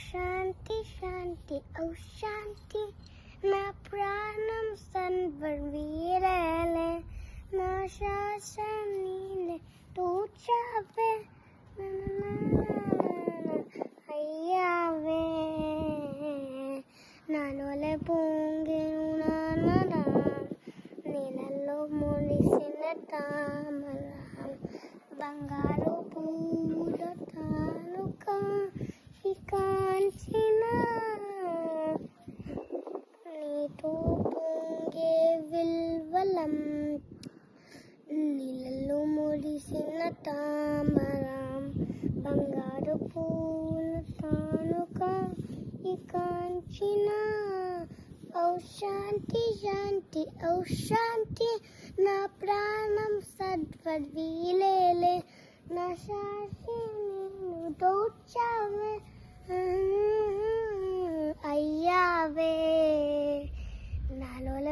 శాంతి శాంతి ఓ శాంతి నా ప్రాణం సన్వర్వీరేలే నా శ్వాసం నీలే తూచావే అయ్యావే నాలోలే పొంగెను నానరా నీళ్ళల్లో మొలిసిన తామరం బంగారు పూల తానుక కాంచిన నీతో పొంగే విల్వలం నీళ్ళల్లో మొలిసిన తామరం బంగారు పూల తానుక కాంచిన ఓ శాంతి శాంతి ఓ శాంతి నా ప్రాణం సద్వర్వీలేలే నా శాసి నిన్ను దోచావే అయ్యావే నాలోల